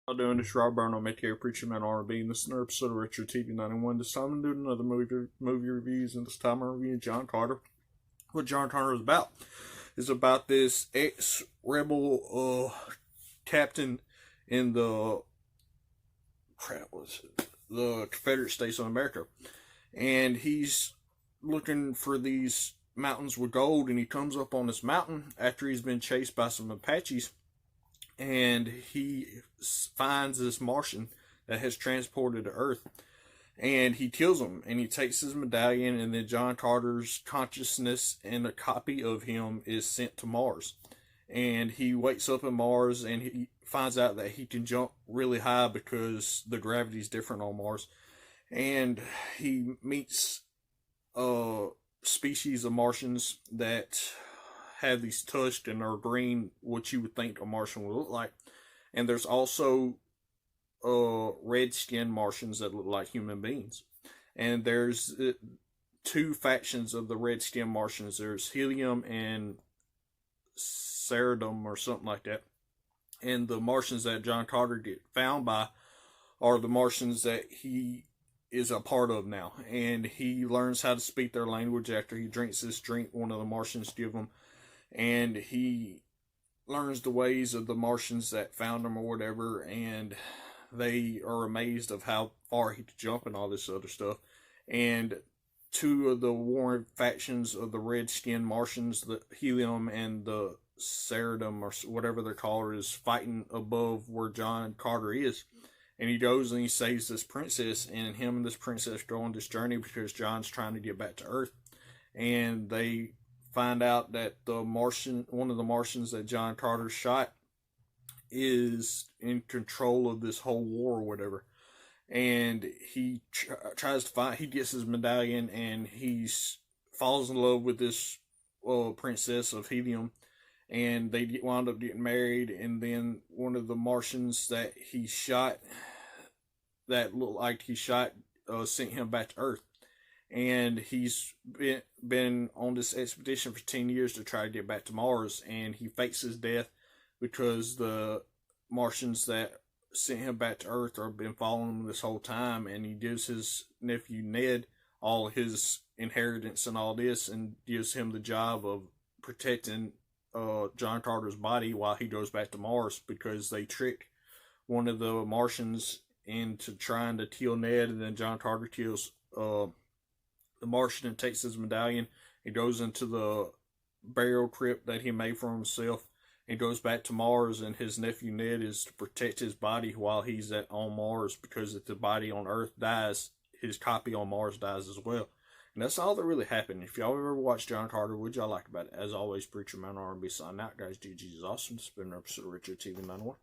How doing? This is Rob Brown on Metro Preacher Man R&B, and this is another episode of Retro TV 91. This time I'm doing another movie reviews, and this time I'm reviewing John Carter. What John Carter is about this ex-rebel captain in the the Confederate States of America, and he's looking for these mountains with gold, and he comes up on this mountain after he's been chased by some Apaches, and he finds this Martian that has transported to Earth, and he kills him, and he takes his medallion, and then John Carter's consciousness and a copy of him is sent to Mars, and he wakes up in Mars, and he finds out that he can jump really high because the gravity is different on Mars, and he meets a species of Martians that have these tusks and are green, what you would think a Martian would look like. And there's also red-skinned Martians that look like human beings. And there's two factions of the red-skinned Martians. There's Helium and Ceridum or something like that. And the Martians that John Carter get found by are the Martians that he is a part of now. And he learns how to speak their language after he drinks this drink one of the Martians give him. And he learns the ways of the Martians that found him or whatever, and they are amazed of how far he could jump and all this other stuff. And two of the warring factions of the red-skinned Martians, the Helium and the Ceridum, or whatever they're called, is fighting above where John Carter is. And he goes and he saves this princess, and him and this princess go on this journey because John's trying to get back to Earth. And they find out that one of the Martians that John Carter shot is in control of this whole war or whatever. And he tries to find, he gets his medallion, and he falls in love with this princess of Helium, and they wound up getting married. And then one of the Martians that he shot, that looked like he shot, sent him back to Earth. And he's been on this expedition for 10 years to try to get back to Mars, and he fakes his death because the Martians that sent him back to Earth have been following him this whole time, and he gives his nephew Ned all his inheritance and all this, and gives him the job of protecting John Carter's body while he goes back to Mars, because they trick one of the Martians into trying to kill Ned, and then John Carter kills the Martian and takes his medallion. He goes into the burial crypt that he made for himself and goes back to Mars, and his nephew Ned is to protect his body while he's on Mars, because if the body on Earth dies, his copy on Mars dies as well. And that's all that really happened. If y'all ever watched John Carter, what y'all like about it? As always, Preacher Man R&B signing out, guys. GG is awesome. It's been an episode of Retro TV 91.